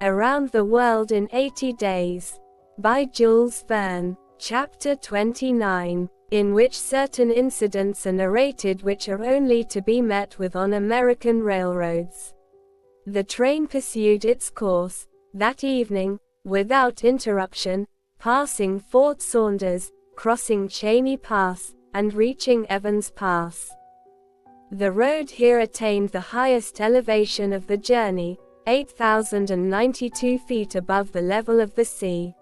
Around the World in 80 Days, by Jules Verne, Chapter 29, in which certain incidents are narrated which are only to be met with on American railroads. The train pursued its course, that evening, without interruption, passing Fort Saunders, crossing Cheney Pass, and reaching Evans Pass. The road here attained the highest elevation of the journey, 8,092 feet above the level of the sea.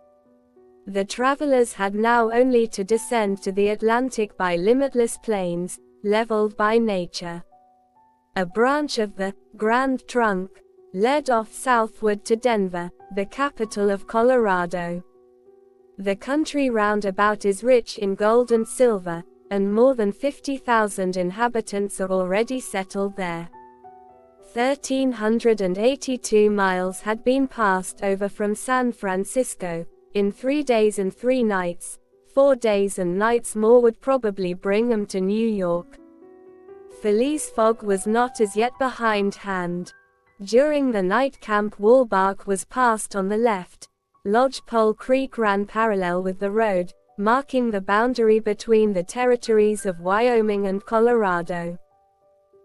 The travelers had now only to descend to the Atlantic by limitless plains, leveled by nature. A branch of the Grand Trunk led off southward to Denver, the capital of Colorado. The country round about is rich in gold and silver, and more than 50,000 inhabitants are already settled there. 1,382 miles had been passed over from San Francisco, in 3 days and 3 nights. 4 days and nights more would probably bring them to New York. Phileas Fogg was not as yet behindhand. During the night Camp Walbark was passed on the left. Lodgepole Creek ran parallel with the road, marking the boundary between the territories of Wyoming and Colorado.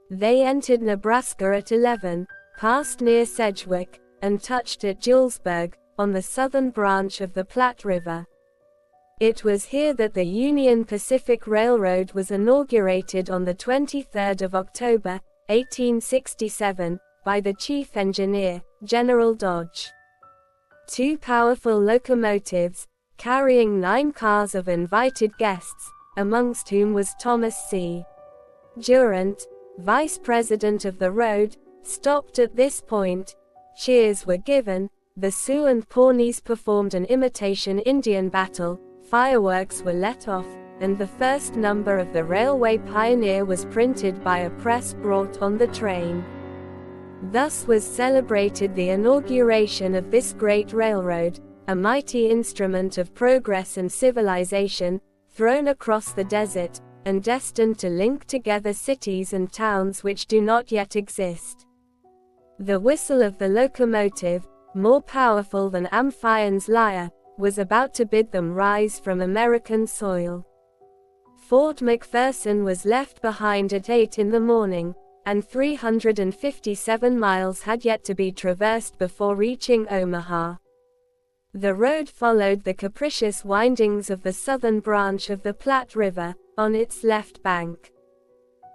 They entered Nebraska at 11, passed near Sedgwick, and touched at Julesburg, on the southern branch of the Platte River. It was here that the Union Pacific Railroad was inaugurated on the 23rd of October, 1867, by the chief engineer, General Dodge. 2 powerful locomotives, carrying 9 cars of invited guests, amongst whom was Thomas C. Durant, vice president of the road, stopped at this point. Cheers were given, the Sioux and Pawnees performed an imitation Indian battle, fireworks were let off, and the first number of the Railway Pioneer was printed by a press brought on the train. Thus was celebrated the inauguration of this great railroad, a mighty instrument of progress and civilization, thrown across the desert, and destined to link together cities and towns which do not yet exist. The whistle of the locomotive, more powerful than Amphion's lyre, was about to bid them rise from American soil. Fort McPherson was left behind at 8 in the morning, and 357 miles had yet to be traversed before reaching Omaha. The road followed the capricious windings of the southern branch of the Platte River, on its left bank.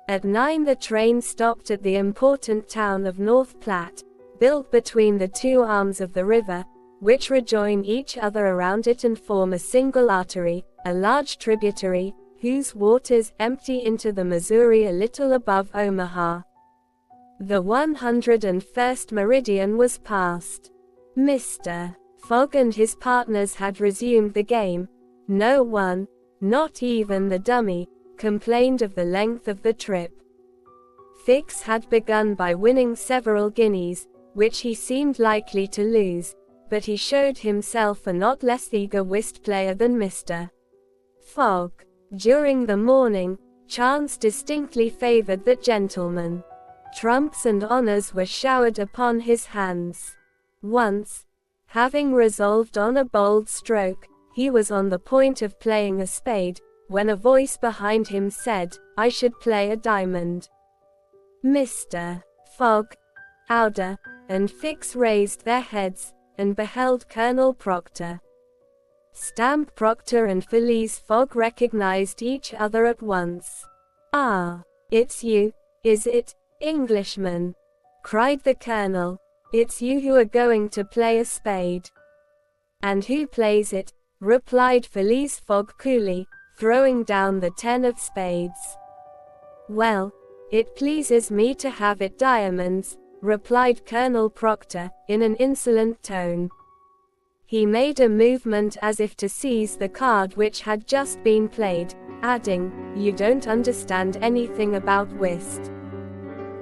At 9 the train stopped at the important town of North Platte, built between the 2 arms of the river, which rejoin each other around it and form a single artery, a large tributary, whose waters empty into the Missouri a little above Omaha. The 101st meridian was passed. Mr. Fogg and his partners had resumed the game. No one, not even the dummy, complained of the length of the trip. Fix had begun by winning several guineas, which he seemed likely to lose, but he showed himself a not less eager whist player than Mr. Fogg. During the morning, chance distinctly favored that gentleman. Trumps and honors were showered upon his hands. Once, having resolved on a bold stroke, he was on the point of playing a spade, when a voice behind him said, "I should play a diamond." Mr. Fogg, Ouder, and Fix raised their heads, and beheld Colonel Proctor. Stamp Proctor and Phileas Fogg recognized each other at once. "Ah, it's you, is it, Englishman?" cried the Colonel. "It's you who are going to play a spade." "And who plays it?" replied Phileas Fogg coolly, throwing down the 10 of spades. "Well, it pleases me to have it diamonds," replied Colonel Proctor, in an insolent tone. He made a movement as if to seize the card which had just been played, adding, "You don't understand anything about whist."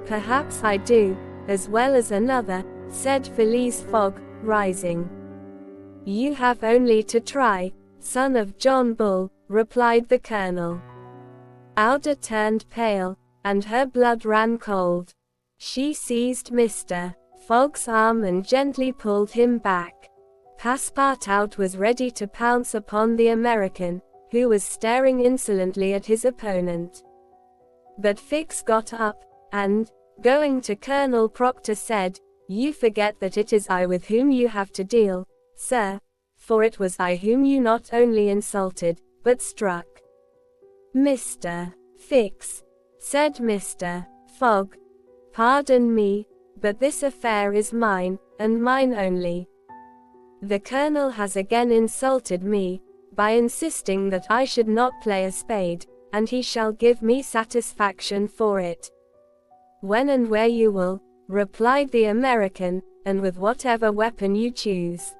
"Perhaps I do, as well as another," said Phileas Fogg, rising. "You have only to try, son of John Bull," replied the Colonel. Ouder turned pale, and her blood ran cold. She seized Mr. Fogg's arm and gently pulled him back. Passepartout was ready to pounce upon the American, who was staring insolently at his opponent. But Fix got up, and, going to Colonel Proctor, said, "You forget that it is I with whom you have to deal, sir, for it was I whom you not only insulted, but struck." "Mr. Fix," said Mr. Fogg, "pardon me, but this affair is mine, and mine only. The Colonel has again insulted me, by insisting that I should not play a spade, and he shall give me satisfaction for it." "When and where you will," replied the American, "and with whatever weapon you choose."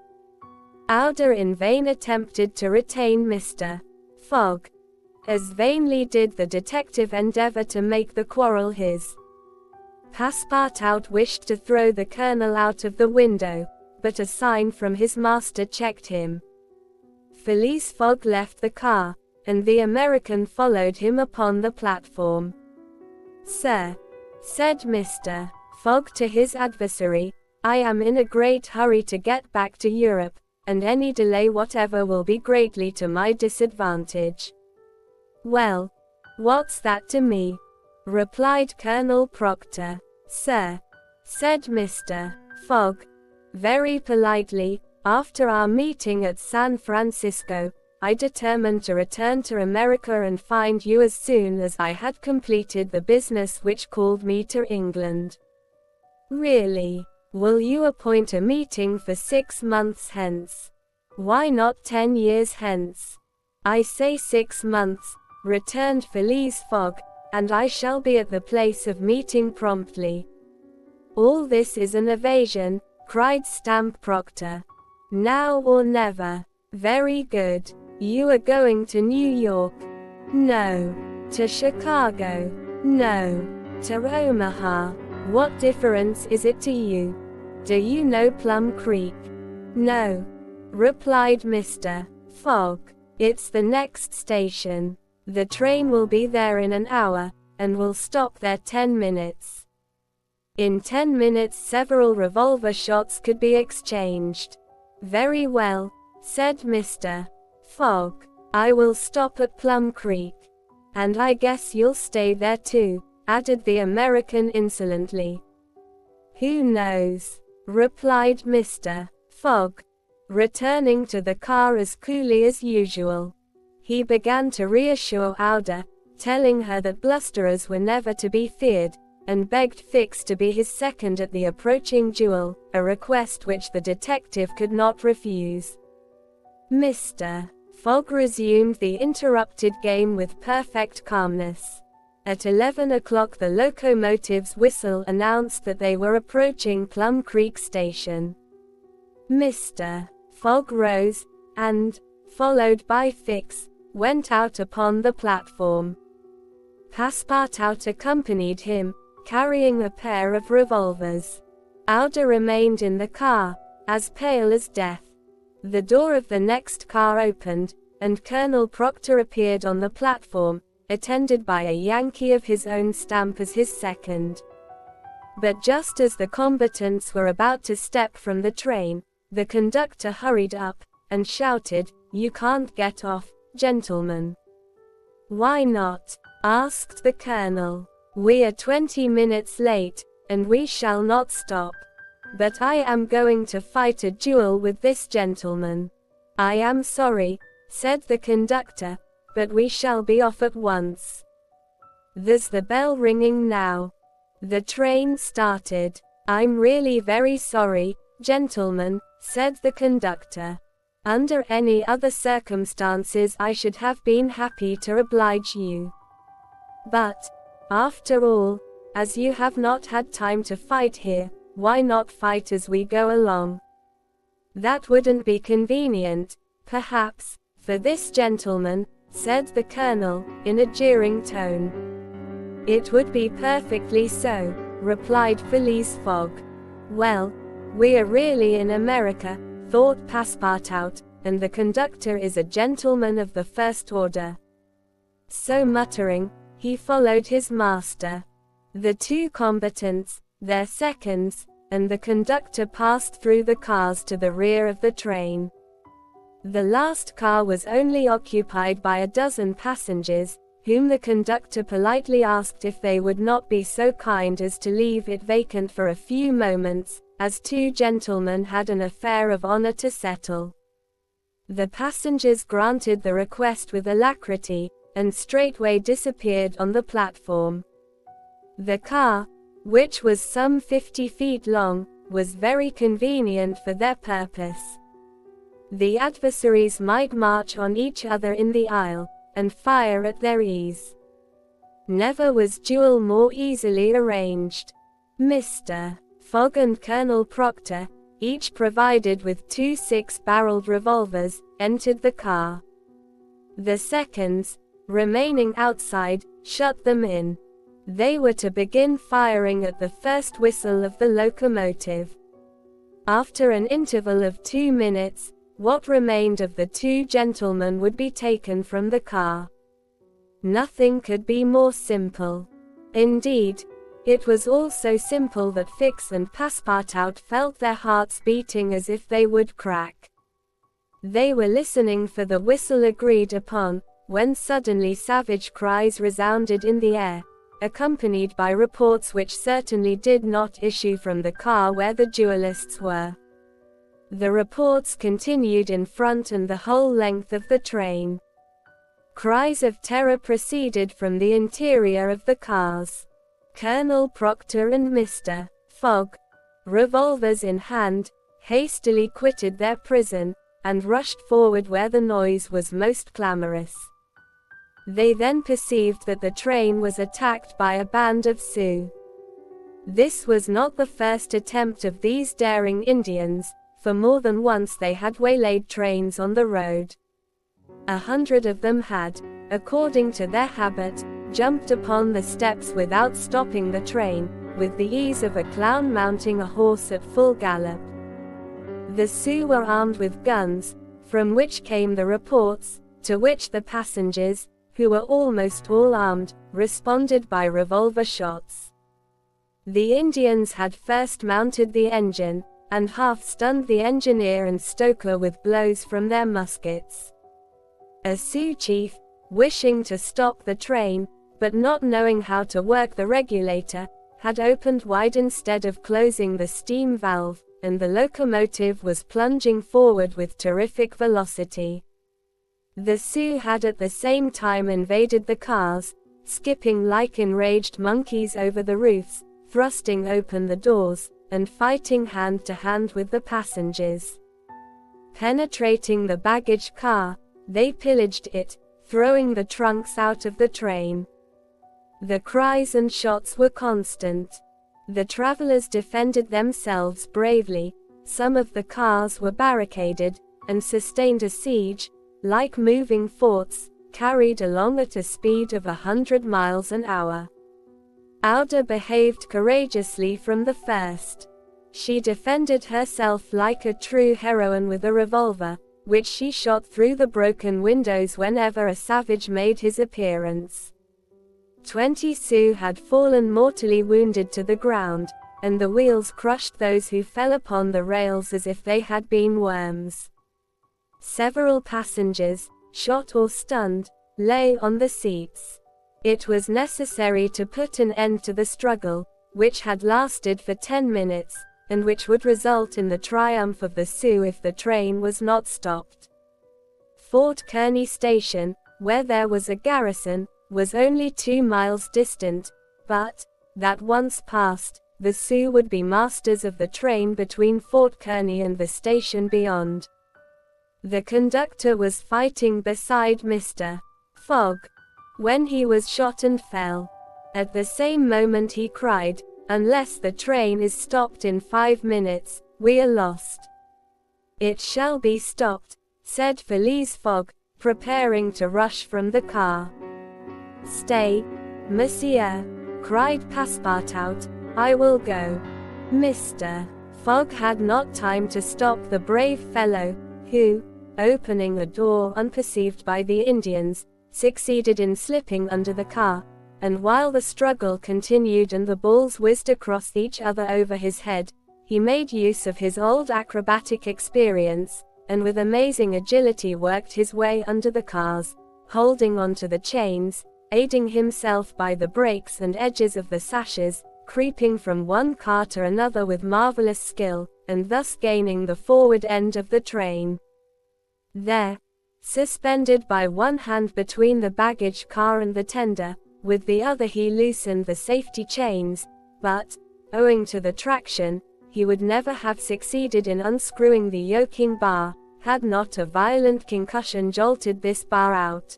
Aouda in vain attempted to retain Mr. Fogg. As vainly did the detective endeavor to make the quarrel his. Passepartout wished to throw the Colonel out of the window, but a sign from his master checked him. Phileas Fogg left the car, and the American followed him upon the platform. "Sir," said Mr. Fogg to his adversary, "I am in a great hurry to get back to Europe, and any delay whatever will be greatly to my disadvantage." "Well, what's that to me?" replied Colonel Proctor. "Sir," said Mr. Fogg, very politely, "after our meeting at San Francisco, I determined to return to America and find you as soon as I had completed the business which called me to England." "Really? Will you appoint a meeting for 6 months hence? Why not 10 years hence?" "I say 6 months," returned Phileas Fogg, "and I shall be at the place of meeting promptly." "All this is an evasion," cried Stamp Proctor. "Now or never." "Very good. You are going to New York?" "No." "To Chicago?" "No." "To Omaha?" "What difference is it to you? Do you know Plum Creek?" "No," replied Mr. Fogg. "It's the next station. The train will be there in an hour, and will stop there 10 minutes. In 10 minutes several revolver shots could be exchanged." "Very well," said Mr. Fogg. "I will stop at Plum Creek." "And I guess you'll stay there too," added the American insolently. "Who knows?" replied Mr. Fogg, returning to the car as coolly as usual. He began to reassure Aouda, telling her that blusterers were never to be feared, and begged Fix to be his second at the approaching duel, a request which the detective could not refuse. Mr. Fogg resumed the interrupted game with perfect calmness. At 11 o'clock the locomotive's whistle announced that they were approaching Plum Creek Station. Mr. Fogg rose, and, followed by Fix, went out upon the platform. Passepartout accompanied him, carrying a pair of revolvers. Aouda remained in the car, as pale as death. The door of the next car opened, and Colonel Proctor appeared on the platform, attended by a Yankee of his own stamp as his second. But just as the combatants were about to step from the train, the conductor hurried up, and shouted, "You can't get off, gentlemen." "Why not?" asked the colonel. "We are 20 minutes late, and we shall not stop. But I am going to fight a duel with this gentleman." "I am sorry," said the conductor, "but we shall be off at once. There's the bell ringing now." The train started. "I'm really very sorry, gentlemen," said the conductor. "Under any other circumstances I should have been happy to oblige you. But, after all, as you have not had time to fight here, why not fight as we go along?" "That wouldn't be convenient, perhaps, for this gentleman," said the colonel, in a jeering tone. "It would be perfectly so," replied Phileas Fogg. "Well, we are really in America," thought Passepartout, "and the conductor is a gentleman of the first order." So muttering, he followed his master. The two combatants, their seconds, and the conductor passed through the cars to the rear of the train. The last car was only occupied by a dozen passengers, whom the conductor politely asked if they would not be so kind as to leave it vacant for a few moments, as two gentlemen had an affair of honor to settle. The passengers granted the request with alacrity, and straightway disappeared on the platform. The car, which was some 50 feet long, was very convenient for their purpose. The adversaries might march on each other in the aisle, and fire at their ease. Never was duel more easily arranged. Mr. Fogg and Colonel Proctor, each provided with 2 6-barreled revolvers, entered the car. The seconds, remaining outside, shut them in. They were to begin firing at the first whistle of the locomotive. After an interval of 2 minutes, what remained of the 2 gentlemen would be taken from the car. Nothing could be more simple. Indeed, it was all so simple that Fix and Passepartout felt their hearts beating as if they would crack. They were listening for the whistle agreed upon, when suddenly savage cries resounded in the air, accompanied by reports which certainly did not issue from the car where the duelists were. The reports continued in front and the whole length of the train. Cries of terror proceeded from the interior of the cars. Colonel Proctor and Mr. Fogg, revolvers in hand, hastily quitted their prison, and rushed forward where the noise was most clamorous. They then perceived that the train was attacked by a band of Sioux. This was not the first attempt of these daring Indians, for more than once they had waylaid trains on the road. 100 of them had, according to their habit, jumped upon the steps without stopping the train, with the ease of a clown mounting a horse at full gallop. The Sioux were armed with guns, from which came the reports, to which the passengers, who were almost all armed, responded by revolver shots. The Indians had first mounted the engine, and half stunned the engineer and stoker with blows from their muskets. A Sioux chief, wishing to stop the train, but not knowing how to work the regulator, had opened wide instead of closing the steam valve, and the locomotive was plunging forward with terrific velocity. The Sioux had at the same time invaded the cars, skipping like enraged monkeys over the roofs, thrusting open the doors, and fighting hand to hand with the passengers. Penetrating the baggage car, they pillaged it, throwing the trunks out of the train. The cries and shots were constant. The travelers defended themselves bravely, some of the cars were barricaded, and sustained a siege, like moving forts, carried along at a speed of 100 miles an hour. Auda behaved courageously from the first. She defended herself like a true heroine with a revolver, which she shot through the broken windows whenever a savage made his appearance. 20 Sioux had fallen mortally wounded to the ground, and the wheels crushed those who fell upon the rails as if they had been worms. Several passengers, shot or stunned, lay on the seats. It was necessary to put an end to the struggle, which had lasted for 10 minutes, and which would result in the triumph of the Sioux if the train was not stopped. Fort Kearny Station, where there was a garrison, was only 2 miles distant, but, that once passed, the Sioux would be masters of the train between Fort Kearny and the station beyond. The conductor was fighting beside Mr. Fogg, when he was shot and fell. At the same moment he cried, "Unless the train is stopped in 5 minutes, we are lost." "It shall be stopped," said Phileas Fogg, preparing to rush from the car. "Stay, monsieur," cried Passepartout, "I will go." Mr. Fogg had not time to stop the brave fellow, who, opening a door unperceived by the Indians, succeeded in slipping under the car, and while the struggle continued and the balls whizzed across each other over his head, He made use of his old acrobatic experience, and with amazing agility worked his way under the cars, holding onto the chains, aiding himself by the brakes and edges of the sashes, creeping from one car to another with marvelous skill, and thus gaining the forward end of the train. There, suspended by one hand between the baggage car and the tender, with the other he loosened the safety chains, but, owing to the traction, he would never have succeeded in unscrewing the yoking bar, had not a violent concussion jolted this bar out.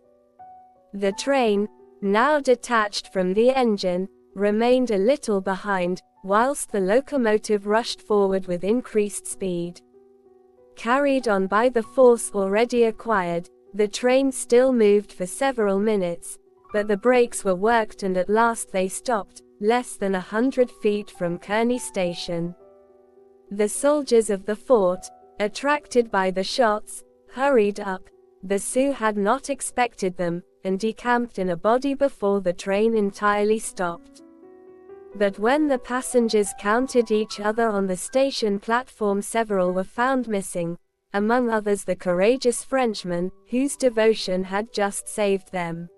The train, now detached from the engine, remained a little behind, whilst the locomotive rushed forward with increased speed. Carried on by the force already acquired, the train still moved for several minutes, but the brakes were worked and at last they stopped, less than 100 feet from Kearney Station. The soldiers of the fort, attracted by the shots, hurried up. The Sioux had not expected them, and decamped in a body before the train entirely stopped. But when the passengers counted each other on the station platform, several were found missing, among others the courageous Frenchman, whose devotion had just saved them.